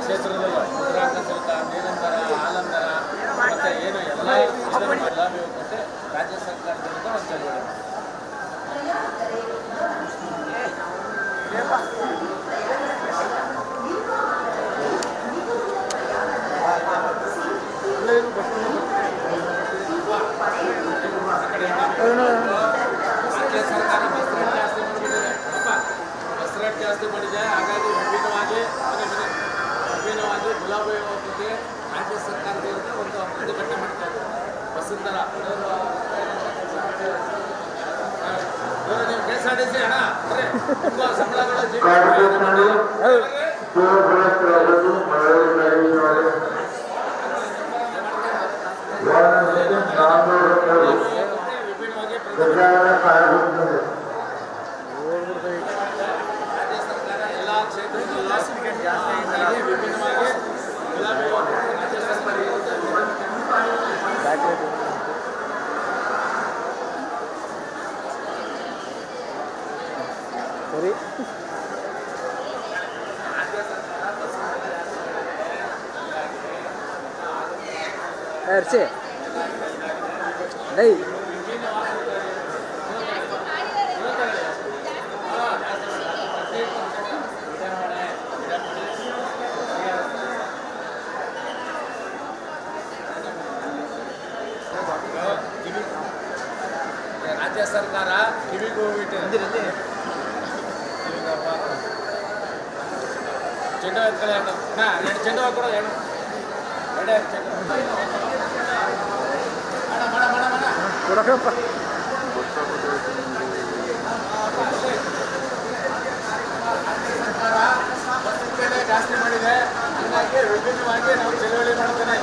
ಕ್ಷೇತ್ರದಲ್ಲೂ ಉತ್ತರಾಖಂಡ ಶುಲ್ಕ, ನಿರಂತರ ಆಲಂದರ ಮತ್ತು ಏನು ಎಲ್ಲ ಲಾಭ ಕೊಟ್ಟು ರಾಜ್ಯ ಸರ್ಕಾರದಿಂದ ಒಂದು ಚಳವಳಿ ರಾಜ್ಯ ಸರ್ಕಾರ ಬಸ್ ರೇಟ್ ಜಾಸ್ತಿ ಮಾಡಿದೆ. ಹಾಗಾಗಿ ವಿಭಿನ್ನವಾಗಿ ಗುಲಾಬಿ ಬಗ್ಗೆ ರಾಜ್ಯ ಸರ್ಕಾರದಿಂದ ಒಂದು ಪ್ರತಿಭಟನೆ ಮಾಡ್ತಾರೆ. ಬಸ್ಸಿನ ದರ ನೀವು KSRTC ಹಣ ಸಂಬಳಗಳು ರಾಜ್ಯ ಸರ್ಕಾರ ಎಲ್ಲ ಕ್ಷೇತ್ರದಲ್ಲಿ ವಿಭಿನ್ನವಾಗಿ ಗುಲಾಬಿ ರಾಜ್ಯ ಸರ್ಕಾರ ಸರಿ ऐसे नहीं ರಾಜ್ಯ ಸರ್ಕಾರ ಕಿವಿಗೂ ಹೋಗ್ಬಿಟ್ಟು ಚೆಂಡು ಎರಡು ಚೆಂಡು ಕೂಡ ಎರಡು ಕೊಡಕಪ್ಪ ಸರ್ಕಾರ ಬಸ್ ಬೆಲೆ ಜಾಸ್ತಿ ಮಾಡಿದೆ. ಹಾಗಾಗಿ ವಿಭಿನ್ನವಾಗಿ ನಾವು ಚಳವಳಿ ಮಾಡ್ತಾನೆ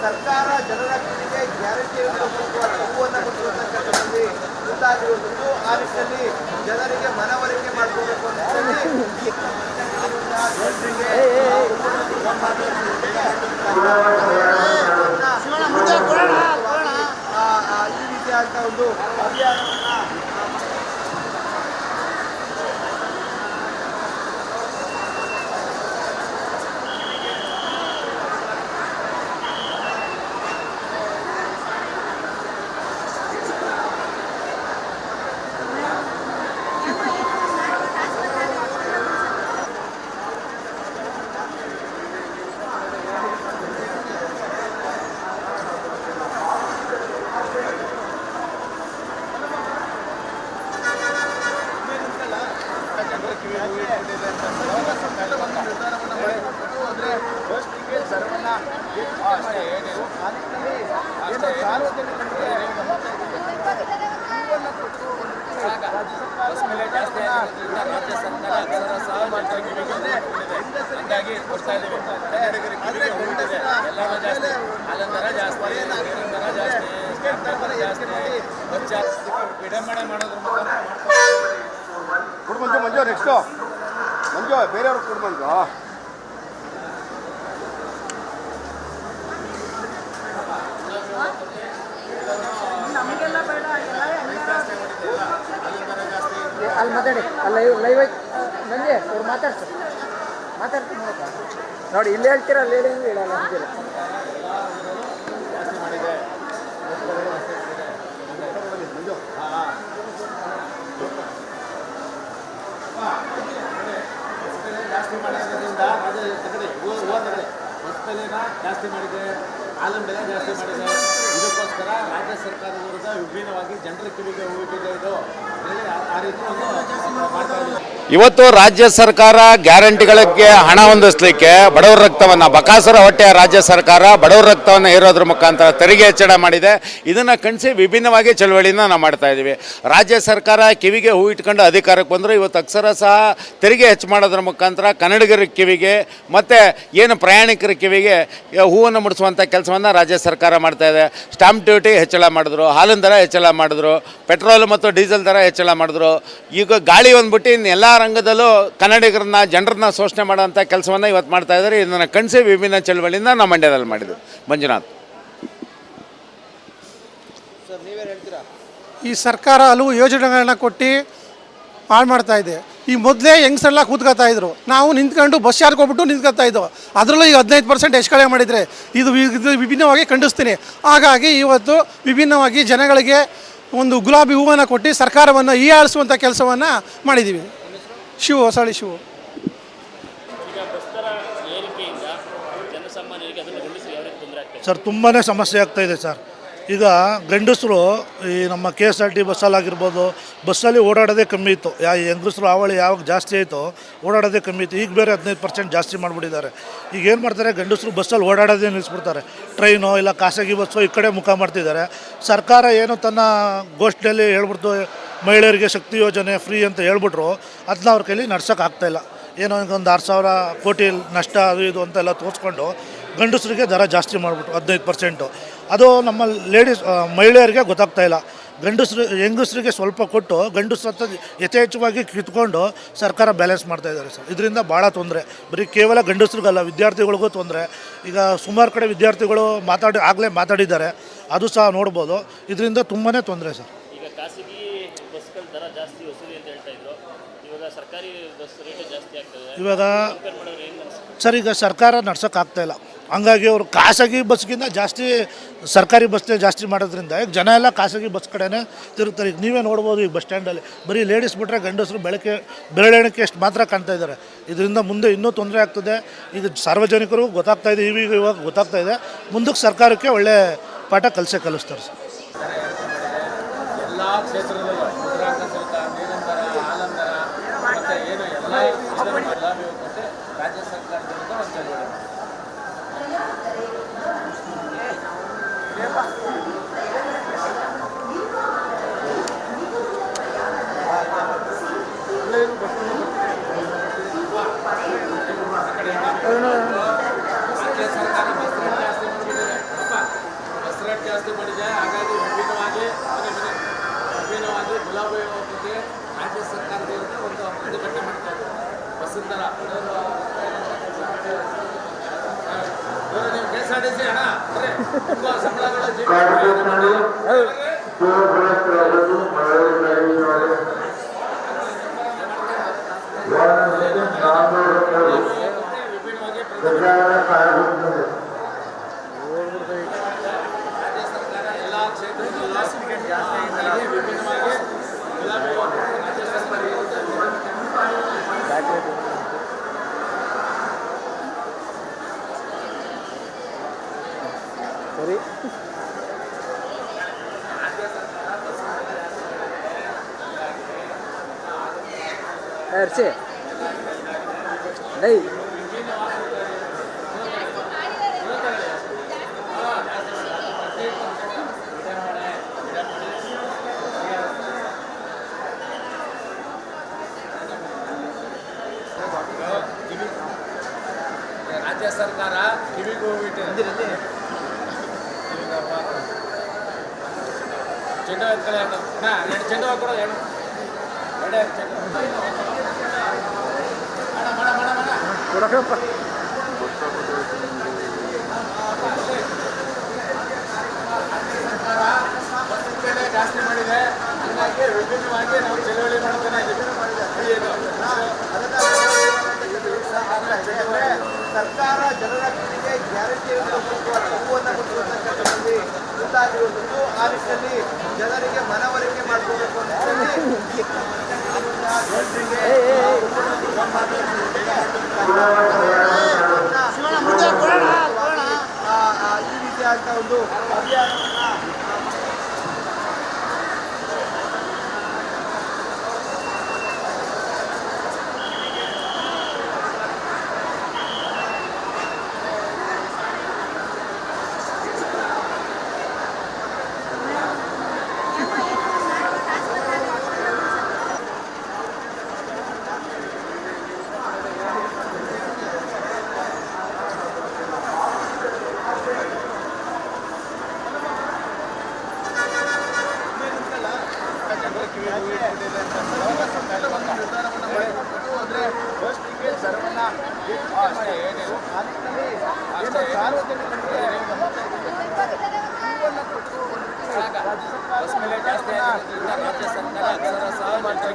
ಸರ್ಕಾರ ಜನರ ಕಿವಿಗೆ ಗ್ಯಾರಂಟಿ ಹೂವನ್ನು ಕೊಟ್ಟಿರುವಂತಕ್ಕಂಥದ್ದಲ್ಲಿ ಮುಂದಾಗಿರುವುದು. ಆ ನಿಟ್ಟಿನಲ್ಲಿ ಜನರಿಗೆ ಮನವರಿಕೆ ಮಾಡಿಕೊಳ್ಬೇಕು ಅಂತ ಈ ರೀತಿಯಾದಂಥ ಒಂದು ಅಭಿಯಾನವನ್ನ ಬಸ್ ಬೆಲೆ ಜಾಸ್ತಿ ಆಗಿರೋದ್ರಿಂದ ರಾಜ್ಯ ಸರ್ಕಾರ ಅಕ್ಷರ ಹಂಗಾಗಿ ಕೊಡ್ತಾ ಇದ್ದೀವಿ. ಎಲ್ಲರೂ ಜಾಸ್ತಿ, ಹಾಲಿನ ದರ ಜಾಸ್ತಿ, ನೀರಿನ ದರ ಜಾಸ್ತಿ, ಸ್ಟ್ಯಾಂಪ್ ದರ ಜಾಸ್ತಿ, ಬಸ್ ಜಾಸ್ತಿ ವಿಡಂಬನೆ ಮಾಡೋದ್ರ ಮುಖಾಂತರ ಕೊಡು ಮಂಜು ನೆಕ್ಸ್ಟು ಮಂಜು ಬೇರೆಯವ್ರಿಗೆ ಕೊಡು ಮಂಜು. ಅಲ್ಲಿ ಮಾತಾಡಿ ಅಲ್ಲಿ ಲೈವ್ ನಂಗೆ ಅವ್ರು ಮಾತಾಡ್ತಾರೆ ನೋಡಿ ಇಲ್ಲಿ ಹೇಳ್ತೀರಾ ಅಲ್ಲಿ ಹೇಳಿ ಹೇಳಲ್ಲ ಅಂತೀರ. ಜಾಸ್ತಿ ಮಾಡಿದೆ. ಜಾಸ್ತಿ ಮಾಡಿರೋದ್ರಿಂದ ಬಸ್ ಬೆಲೆನ ಜಾಸ್ತಿ ಮಾಡಿದೆ, ಹಾಲಿನ ಬೆಲೆ ಜಾಸ್ತಿ ಮಾಡಿದೆ. ಇದಕ್ಕೋಸ್ಕರ ರಾಜ್ಯ ಸರ್ಕಾರದ ವಿರುದ್ಧ ವಿಭಿನ್ನವಾಗಿ ಜನರ ಕಿವಿಗೆ ಹೋಗಿದೆ. ಇದು ಆ ರೀತಿ ಒಂದು ಮಾಡ್ತಾ ಇದ್ದೀವಿ. ಇವತ್ತು ರಾಜ್ಯ ಸರ್ಕಾರ ಗ್ಯಾರಂಟಿಗಳಿಗೆ ಹಣ ಹೊಂದಿಸಲಿಕ್ಕೆ ಬಡವರ ರಕ್ತವನ್ನು ಬಕಾಸುರ ಹೊಟ್ಟೆಯ ರಾಜ್ಯ ಸರ್ಕಾರ ಬಡವರ ರಕ್ತವನ್ನು ಏರೋದ್ರ ಮುಖಾಂತರ ತೆರಿಗೆ ಹೆಚ್ಚಳ ಮಾಡಿದೆ. ಇದನ್ನು ಖಂಡಿಸಿ ವಿಭಿನ್ನವಾಗಿ ಚಳವಳಿನ ನಾವು ಮಾಡ್ತಾ ಇದ್ದೀವಿ. ರಾಜ್ಯ ಸರ್ಕಾರ ಕಿವಿಗೆ ಹೂ ಇಟ್ಕೊಂಡು ಅಧಿಕಾರಕ್ಕೆ ಬಂದರೂ ಇವತ್ತು ಅಕ್ಷರ ಸಹ ತೆರಿಗೆ ಹೆಚ್ಚು ಮಾಡೋದ್ರ ಮುಖಾಂತರ ಕನ್ನಡಿಗರ ಕಿವಿಗೆ ಮತ್ತು ಏನು ಪ್ರಯಾಣಿಕರ ಕಿವಿಗೆ ಹೂವನ್ನು ಮುಡಿಸುವಂಥ ಕೆಲಸವನ್ನು ರಾಜ್ಯ ಸರ್ಕಾರ ಮಾಡ್ತಾ ಇದೆ. ಸ್ಟಾಂಪ್ ಡ್ಯೂಟಿ ಹೆಚ್ಚಳ ಮಾಡಿದ್ರು, ಹಾಲಿನ ದರ ಹೆಚ್ಚಳ ಮಾಡಿದ್ರು, ಪೆಟ್ರೋಲ್ ಮತ್ತು ಡೀಸೆಲ್ ದರ ಹೆಚ್ಚಳ ಮಾಡಿದ್ರು. ಈಗ ಗಾಳಿ ಬಂದ್ಬಿಟ್ಟು ಇನ್ನು ಎಲ್ಲ ರಂಗದಲ್ಲೂ ಕನ್ನಡಿಗರನ್ನ ಜನರನ್ನ ಶೋಷಣೆ ಮಾಡೋಂಥ ಕೆಲಸವನ್ನು ಇವತ್ತು ಮಾಡ್ತಾ ಇದ್ದಾರೆ. ಇದನ್ನು ಖಂಡಿಸಿ ವಿಭಿನ್ನ ಚಳವಳಿಯಿಂದ ನಾವು ಮಂಡ್ಯದಲ್ಲಿ ಮಾಡಿದ್ವಿ. ಮಂಜುನಾಥ್. ಸರ್ ನೀವೇನು ಹೇಳ್ತೀರಾ? ಈ ಸರ್ಕಾರ ಹಲವು ಯೋಜನೆಗಳನ್ನ ಕೊಟ್ಟು ಹಾಳು ಮಾಡ್ತಾ ಇದೆ. ಈ ಮೊದಲೇ ಹೆಂಗ್ಸೆಲ್ಲ ಕೂತ್ಕೊತಾ ಇದ್ರು, ನಾವು ನಿಂತ್ಕೊಂಡು ಬಸ್ ಯಾರ್ಕೊಬಿಟ್ಟು ನಿಂತ್ಕೊತಾ ಇದ್ದೋ. ಅದರಲ್ಲೂ ಈಗ 15% ಹೆಚ್ಚು ಕಡಿಮೆ ಮಾಡಿದರೆ ಇದು ವಿಭಿನ್ನವಾಗಿ ಖಂಡಿಸ್ತೀನಿ. ಹಾಗಾಗಿ ಇವತ್ತು ವಿಭಿನ್ನವಾಗಿ ಜನಗಳಿಗೆ ಒಂದು ಗುಲಾಬಿ ಹೂವನ್ನು ಕೊಟ್ಟು ಸರ್ಕಾರವನ್ನು ಹೀಯಾಳಿಸುವಂಥ ಕೆಲಸವನ್ನು ಮಾಡಿದ್ದೀವಿ. ಹೊಸಳ್ಳಿ ಶಿವು. ಸರ್ ತುಂಬಾ ಸಮಸ್ಯೆ ಆಗ್ತಾಯಿದೆ ಸರ್. ಈಗ ಗಂಡಸರು ಈ ನಮ್ಮ KSRT ಬಸ್ಸಲ್ಲಾಗಿರ್ಬೋದು, ಬಸ್ಸಲ್ಲಿ ಓಡಾಡೋದೇ ಕಮ್ಮಿ ಇತ್ತು. ಹೆಂಗಸರು ಹಾವಳಿ ಯಾವಾಗ ಜಾಸ್ತಿ ಆಯಿತು ಓಡಾಡೋದೇ ಕಮ್ಮಿ ಇತ್ತು. ಈಗ ಬೇರೆ 15% ಜಾಸ್ತಿ ಮಾಡಿಬಿಟ್ಟಿದ್ದಾರೆ. ಈಗ ಏನು ಮಾಡ್ತಾರೆ, ಗಂಡಸರು ಬಸ್ಸಲ್ಲಿ ಓಡಾಡೋದೇ ನಿಲ್ಲಿಸ್ಬಿಡ್ತಾರೆ. ಟ್ರೈನು ಇಲ್ಲ ಖಾಸಗಿ ಬಸ್ಸು ಈ ಕಡೆ ಮುಖ ಮಾಡ್ತಿದ್ದಾರೆ. ಸರ್ಕಾರ ಏನು ತನ್ನ ಗೋಷ್ಠಿಯಲ್ಲಿ ಹೇಳ್ಬಿಡ್ತು ಮಹಿಳೆಯರಿಗೆ ಶಕ್ತಿ ಯೋಜನೆ ಫ್ರೀ ಅಂತ ಹೇಳ್ಬಿಟ್ರು, ಅದನ್ನ ಅವ್ರ ಕೈಲಿ ನಡ್ಸೋಕ್ಕಾಗ್ತಾಯಿಲ್ಲ. ಏನೋ ಒಂದು 6,000 ಕೋಟಿ ನಷ್ಟ ಅದು ಇದು ಅಂತೆಲ್ಲ ತೋರಿಸ್ಕೊಂಡು ಗಂಡಸರಿಗೆ ದರ ಜಾಸ್ತಿ ಮಾಡಿಬಿಟ್ಟು 15%. ಅದು ನಮ್ಮ ಮಹಿಳೆಯರಿಗೆ ಗೊತ್ತಾಗ್ತಾಯಿಲ್ಲ. ಹೆಂಗಸರಿಗೆ ಸ್ವಲ್ಪ ಕೊಟ್ಟು ಗಂಡಸ್ರ ಹತ್ರ ಯಥೇಚ್ಛವಾಗಿ ಕಿತ್ಕೊಂಡು ಸರ್ಕಾರ ಬ್ಯಾಲೆನ್ಸ್ ಮಾಡ್ತಾಯಿದ್ದಾರೆ ಸರ್. ಇದರಿಂದ ಭಾಳ ತೊಂದರೆ. ಬರೀ ಕೇವಲ ಗಂಡಸ್ರಿಗಲ್ಲ, ವಿದ್ಯಾರ್ಥಿಗಳಿಗೂ ತೊಂದರೆ. ಈಗ ಸುಮಾರು ಕಡೆ ವಿದ್ಯಾರ್ಥಿಗಳು ಆಗಲೇ ಮಾತಾಡಿದ್ದಾರೆ, ಅದು ಸಹ ನೋಡ್ಬೋದು. ಇದರಿಂದ ತುಂಬಾ ತೊಂದರೆ ಸರ್. ಈಗ ಖಾಸಗಿ ಬಸ್ಗಳ ದರ ಜಾಸ್ತಿ ವಸೂಲಿ ಅಂತ ಹೇಳ್ತಾ ಇದ್ರು, ಇವಾಗ ಸರ್ಕಾರಿ ಬಸ್ ರೇಟ್ ಜಾಸ್ತಿ ಆಗ್ತದೆ. ಇವಾಗ ಸರ್ ಈಗ ಸರ್ಕಾರ ನಡ್ಸೋಕ್ಕಾಗ್ತಾಯಿಲ್ಲ. ಹಂಗಾಗಿ ಅವರು ಖಾಸಗಿ ಬಸ್ಗಿಂತ ಜಾಸ್ತಿ ಸರ್ಕಾರಿ ಬಸ್ನೇ ಜಾಸ್ತಿ ಮಾಡೋದ್ರಿಂದ ಈಗ ಜನ ಎಲ್ಲ ಖಾಸಗಿ ಬಸ್ ಕಡೆನೇ ತಿರುಗ್ತಾರೆ. ಈಗ ನೀವೇ ನೋಡ್ಬೋದು, ಈಗ ಬಸ್ ಸ್ಟ್ಯಾಂಡಲ್ಲಿ ಬರೀ ಲೇಡೀಸ್ ಬಿಟ್ಟರೆ ಗಂಡಸರು ಬೆರಳೆಣಿಕೆ ಎಷ್ಟು ಮಾತ್ರ ಕಾಣ್ತಾ ಇದ್ದಾರೆ. ಇದರಿಂದ ಮುಂದೆ ಇನ್ನೂ ತೊಂದರೆ ಆಗ್ತದೆ. ಈಗ ಸಾರ್ವಜನಿಕರಿಗೂ ಗೊತ್ತಾಗ್ತಾ ಇದೆ, ಇವಾಗ ಗೊತ್ತಾಗ್ತಾ ಇದೆ. ಮುಂದಕ್ಕೆ ಸರ್ಕಾರಕ್ಕೆ ಒಳ್ಳೆ ಪಾಠ ಕಲಿಸ್ತಾರೆ ಸರ್. ಎಲ್ಲ ಕ್ಷೇತ್ರದಲ್ಲೂ ಮುದ್ರಾಂಕ ಶುಲ್ಕ, ನೀರಿನ ದರ, ಹಾಲಿನ ದರ ಮತ್ತು ಏನು ಎಲ್ಲ ಕೊಟ್ಟು ರಾಜ್ಯ ಸರ್ಕಾರದಿಂದ ಒಂದು ಚಳುವಳಿ ರಾಜ್ಯ ಸರ್ಕಾರ ಬಸ್ ರೇಟ್ ಜಾಸ್ತಿ ಮಾಡಿದೆ. ಹಾಗಾಗಿ ವಿಭಿನ್ನವಾಗಿ ಗುಲಾಬಿ ಬಗ್ಗೆ ರಾಜ್ಯ ಸರ್ಕಾರದಿಂದ ಒಂದು ಪ್ರತಿಭಟನೆ ಮಾಡ್ತಾ ಇದ್ದಾರೆ. ಬಸ್ಸಿನ ದರ ನೀವು KSRTC ಹಣ ಅಂದರೆ ತುಂಬ ಸಂಬಳಗಳ ವಿಭಿನ್ನವಾಗಿ ರಾಜ್ಯ ಸರ್ಕಾರ ಎಲ್ಲ ಕ್ಷೇತ್ರದಲ್ಲೂ ವಿಭಿನ್ನವಾಗಿ ಗುಲಾಬಿ ರಾಜ್ಯ ಸರ್ಕಾರ ಸರಿ ಅರ್ಸಿ ಲೈ ರಾಜ್ಯ ಸರ್ಕಾರ ಕಿವಿಗೂ ಬಿಟ್ಟು ಚೆಂಡು ಎತ್ಕೊಳ್ಳಿ ಎರಡು ಚೆಂಡು ಹಾಕೊಡ ಎರಡು ಚೆಂಡು ಕೊಡಕಪ್ಪ ಸರ್ಕಾರ ಬಸ್ ಬೆಲೆ ಜಾಸ್ತಿ ಮಾಡಿದೆ. ಹಂಗಾಗಿ ವಿಭಿನ್ನವಾಗಿ ನಾವು ಚಳುವಳಿ ಮಾಡ್ತಾನೆ ಸರ್ಕಾರ ಜನರ ಕಡೆಗೆ ಗ್ಯಾರಂಟಿ ಹೂವನ್ನು ಕೊಟ್ಟಿರುವಂಥದ್ದು ಮುಂದಾಗಿರುವುದು. ಆ ನಿಟ್ಟಿನಲ್ಲಿ ಜನರಿಗೆ ಮನವರಿಕೆ ಮಾಡಿಕೊಳ್ಬೇಕು ಈ ರೀತಿಯಾದಂಥ ಒಂದು ಅಭಿಯಾನವನ್ನು ಬಸ್ ಮೇಲೆ ಜಾಸ್ತಿ ಆಗೋದ್ರಿಂದ ರಾಜ್ಯ ಸರ್ಕಾರ ಅಕ್ಷರ ಸಹ ಮಾಡ್ತಾ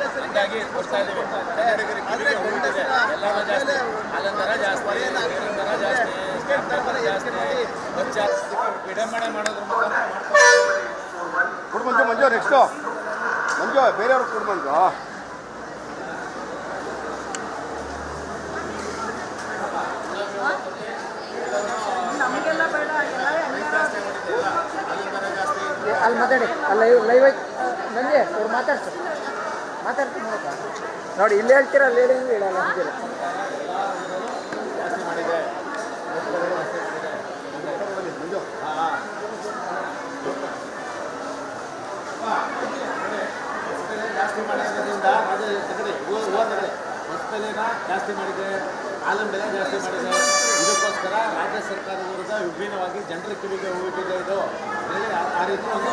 ಹಂಗಾಗಿ ಕೊಡ್ತಾ ಇದ್ದೀವಿ. ಕನ್ನಡಿಗರಿಗೆ ಕಿವಿಗೆ ಹೋಗ್ತಿದೆ. ಎಲ್ಲಾನು ಜಾಸ್ತಿ, ಹಾಲಿನ ದರ ಜಾಸ್ತಿ, ನೀರಿನ ದರ ಜಾಸ್ತಿ, ಸ್ಟ್ಯಾಂಪ್ ದರ ಜಾಸ್ತಿ, ಬಸ್ ಜಾಸ್ತಿ. ವಿಡಂಬನೆ ಮಾಡೋದ್ರ ಮುಖಾಂತರ ಕೊಡು ಮಂಜು ನೆಕ್ಸ್ಟು ಮಂಜು ಬೇರೆಯವ್ರಿಗೆ ಕೊಡು ಮಂಜು. ಅಲ್ಲಿ ಮಾತಾಡಿ ಅಲ್ಲಿ ಲೈವ್ ಐತಿ ನಂಗೆ ಅವ್ರು ಮಾತಾಡ್ತಾರೆ ಮಾತಾಡ್ತೀನಿ ನೋಡಿ ಇಲ್ಲಿ ಹೇಳ್ತೀರ ಅಲ್ಲಿ ಹೇಳಿ ಹೇಳಲ್ಲ ಅಂತೀರ. ಜಾಸ್ತಿ ಮಾಡಿದೆ. ಜಾಸ್ತಿ ಮಾಡಿರೋದ್ರಿಂದ ಅದು ತಗಡಿ ಹೋದರೆ ಬಸ್ ಬೆಲೆನ ಜಾಸ್ತಿ ಮಾಡಿದೆ, ಹಾಲಿನ ಬೆಲೆ ಜಾಸ್ತಿ ಮಾಡಿದೆ. ಇದಕ್ಕೋಸ್ಕರ ರಾಜ್ಯ ಸರ್ಕಾರದ ವಿರುದ್ಧ ವಿಭಿನ್ನವಾಗಿ ಜನರ ಕಿವಿಗೆ ಹೋಗುತ್ತಿದೆ ಇದು. ಆ ರೀತಿ ಒಂದು